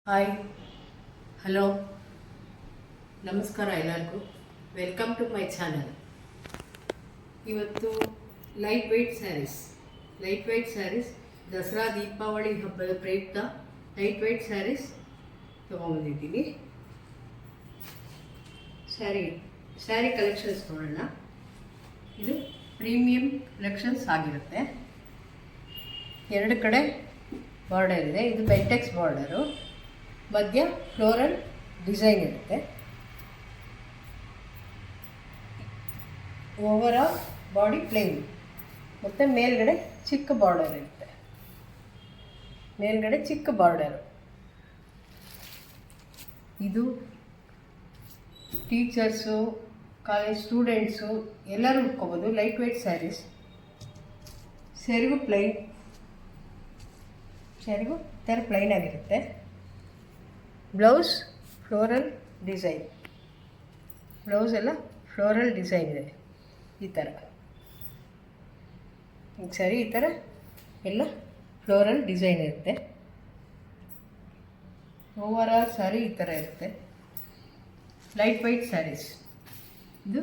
Hi, hello, ನಮಸ್ಕಾರ ಎಲ್ಲರಿಗೂ. Welcome to my channel. ಇವತ್ತು light weight sarees Dasara Deepavali ಹಬ್ಬದ ಪ್ರಯುಕ್ತ ಲೈಟ್ ವೆಯ್ಟ್ ಸ್ಯಾರೀಸ್ ತೊಗೊಂಬಂದಿದ್ದೀನಿ. ಸ್ಯಾರಿ ಕಲೆಕ್ಷನ್ಸ್ ನೋಡೋಣ. ಇದು ಪ್ರೀಮಿಯಂ ಕಲೆಕ್ಷನ್ಸ್ ಆಗಿರುತ್ತೆ. ಎರಡು ಕಡೆ ಬಾರ್ಡರ್ ಇದೆ. ಇದು ಬೆಂಟೆಕ್ಸ್ ಬಾರ್ಡರು, ಮಧ್ಯ ಫ್ಲೋರಲ್ ಡಿಸೈನ್ ಇರುತ್ತೆ. ಓವರಾಲ್ ಬಾಡಿ ಪ್ಲೇನ್ ಮತ್ತು ಮೇಲ್ಗಡೆ ಚಿಕ್ಕ ಬಾರ್ಡರ್ ಇರುತ್ತೆ. ಬಾರ್ಡರು ಇದು ಟೀಚರ್ಸು, ಕಾಲೇಜ್ ಸ್ಟೂಡೆಂಟ್ಸು ಎಲ್ಲರೂ ಉಟ್ಕೋಬೋದು. Light weight saris. ಸೆರಗು ಥರ ಪ್ಲೈನ್ ಆಗಿರುತ್ತೆ. Blouse floral design. ಬ್ಲೌಸ್ ಎಲ್ಲ ಫ್ಲೋರಲ್ ಡಿಸೈನ್ ಇದೆ. ಈ ಥರ ಈ ಥರ ಎಲ್ಲ ಫ್ಲೋರಲ್ ಡಿಸೈನ್ ಇರುತ್ತೆ. ಓವರಾಲ್ ಸ್ಯಾರಿ ಈ ಥರ ಇರುತ್ತೆ. Light weight saris. ಇದು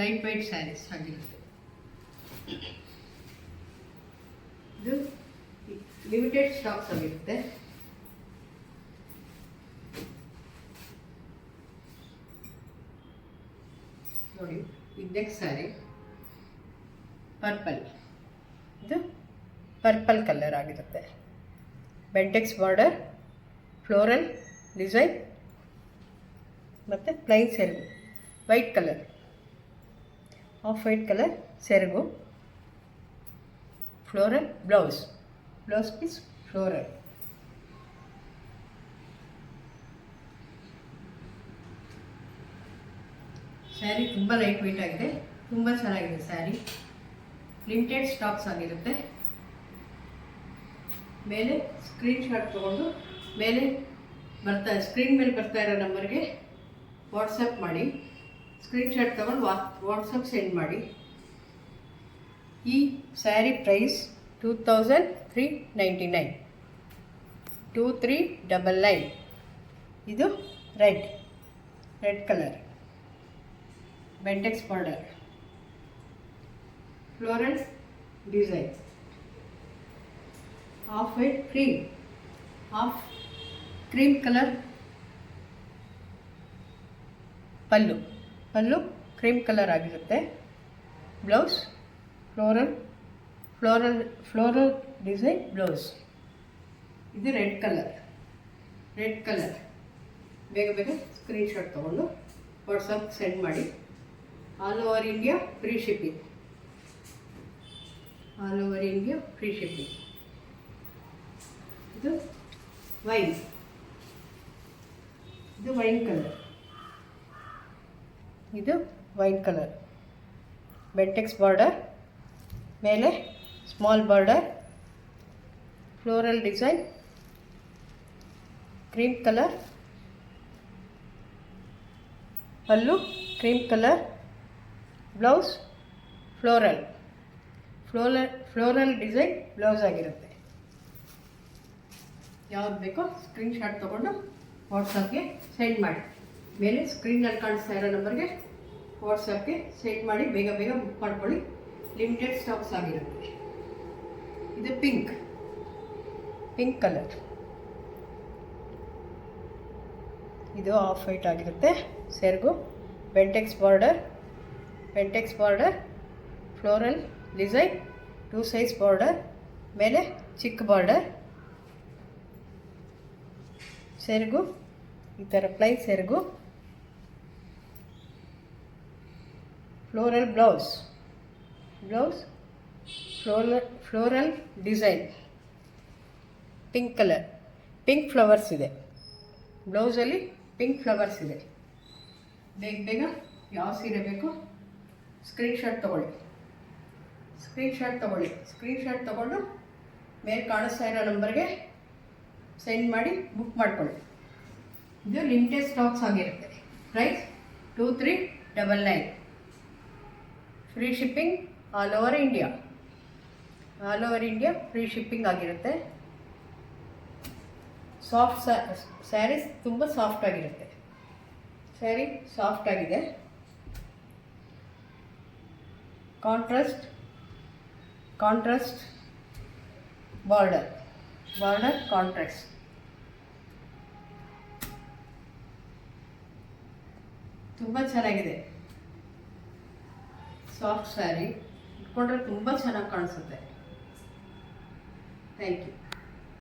ಲೈಟ್ ವೆಯ್ಟ್ ಸ್ಯಾರೀಸ್ ಆಗಿರುತ್ತೆ. ಇದು ಲಿಮಿಟೆಡ್ ಸ್ಟಾಕ್ಸ್ ಆಗಿರುತ್ತೆ. ನೋಡಿ, ಇದು ನೆಕ್ಸ್ಟ್ ಸ್ಯಾರಿ ಪರ್ಪಲ್. ಇದು ಪರ್ಪಲ್ ಕಲರ್ ಆಗಿರುತ್ತೆ. ಬೆಂಟೆಕ್ಸ್ ಬಾರ್ಡರ್, ಫ್ಲೋರಲ್ ಡಿಸೈನ್ ಮತ್ತು ಪ್ಲೈನ್ ಸೆರಗು. White colour, off white colour ಸೆರಗು. Floral blouse piece floral. Saree ತುಂಬ ಲೈಟ್ ವೆಯ್ಟ್ ಆಗಿದೆ, ತುಂಬ ಚೆನ್ನಾಗಿದೆ ಸ್ಯಾರಿ. ಲಿಮಿಟೆಡ್ ಸ್ಟಾಕ್ಸ್ ಆಗಿರುತ್ತೆ. ಮೇಲೆ ಸ್ಕ್ರೀನ್ಶಾಟ್ ತೊಗೊಂಡು ಸ್ಕ್ರೀನ್ ಮೇಲೆ ಬರ್ತಾ ಇರೋ ನಂಬರ್ಗೆ ವಾಟ್ಸಪ್ ಮಾಡಿ. ಸ್ಕ್ರೀನ್ಶಾಟ್ ತೊಗೊಂಡು ವಾಟ್ಸಪ್ ಸೆಂಡ್ ಮಾಡಿ. ಈ ಸ್ಯಾರಿ ಪ್ರೈಸ್ 2399. 2399. ಇದು red colour, Bentex border, floral design, off white cream colour pallu cream colour ಆಗಿರುತ್ತೆ. Blouse floral design blouse. ಇದು ರೆಡ್ ಕಲರ್. ಬೇಗ ಸ್ಕ್ರೀನ್ಶಾಟ್ ತೊಗೊಂಡು ವಾಟ್ಸಪ್ ಸೆಂಡ್ ಮಾಡಿ. All over India free shipping. ಇದು ವೈನ್ ಕಲರ್. ಬೆಂಟೆಕ್ಸ್ ಬಾರ್ಡರ್, ಮೇಲೆ small border, floral design, cream colour pallu, cream colour blouse, floral design blouse ಆಗಿರುತ್ತೆ. ಯಾವ್ದು ಬೇಕೋ ಸ್ಕ್ರೀನ್ಶಾಟ್ ತೊಗೊಂಡು ವಾಟ್ಸಪ್ಗೆ ಸೆಂಡ್ ಮಾಡಿ. ಮೇಲೆ ಸ್ಕ್ರೀನಲ್ಲಿ ಕಾಣಿಸ್ತಾ ಇರೋ ನಂಬರ್ಗೆ ವಾಟ್ಸಪ್ಗೆ ಸೆಂಡ್ ಮಾಡಿ. ಬೇಗ ಬುಕ್ ಮಾಡ್ಕೊಳ್ಳಿ. ಲಿಮಿಟೆಡ್ ಸ್ಟಾಕ್ಸ್ ಆಗಿರುತ್ತೆ. ಇದು ಪಿಂಕ್ ಕಲರ್. ಇದು ಆಫ್ ವೈಟ್ ಆಗಿರುತ್ತೆ. ಸೆರಗು Bentex border, floral design, 2 size border, ಮೇಲೆ ಚಿಕ್ಕ ಬಾರ್ಡರ್, ಸೆರಗು ಈ ಥರ ಪ್ಲೈನ್ ಸೆರಗು, floral blouse floral design, pink colour, pink flowers ಇದೆ. ಬ್ಲೌಸಲ್ಲಿ ಪಿಂಕ್ ಫ್ಲವರ್ಸ್ ಇದೆ. ಬೇಗ ಯಾವ ಸೀರೆ ಬೇಕು ಸ್ಕ್ರೀನ್ಶಾಟ್ ತೊಗೊಂಡು ಮೇಲೆ ಕಾಣಿಸ್ತಾ ಇರೋ ನಂಬರ್ಗೆ ಸೆಂಡ್ ಮಾಡಿ ಬುಕ್ ಮಾಡ್ಕೊಳ್ಳಿ. ಇದು ಲಿಮಿಟೆಡ್ ಸ್ಟಾಕ್ಸ್ ಆಗಿರುತ್ತೆ. Price 2399. Free shipping all over India free shipping ಆಗಿರುತ್ತೆ. ಸಾಫ್ಟ್ ಸ್ಯಾರಿ ತುಂಬ ಸಾಫ್ಟ್ ಆಗಿರುತ್ತೆ. ಸ್ಯಾರಿ ಸಾಫ್ಟ್ ಆಗಿದೆ. Contrast border contrast. ತುಂಬ ಚೆನ್ನಾಗಿದೆ. ಸಾಫ್ಟ್ ಸ್ಯಾರಿ ಉಟ್ಕೊಂಡ್ರೆ ತುಂಬ ಚೆನ್ನಾಗಿ ಕಾಣಿಸುತ್ತೆ. Thank you.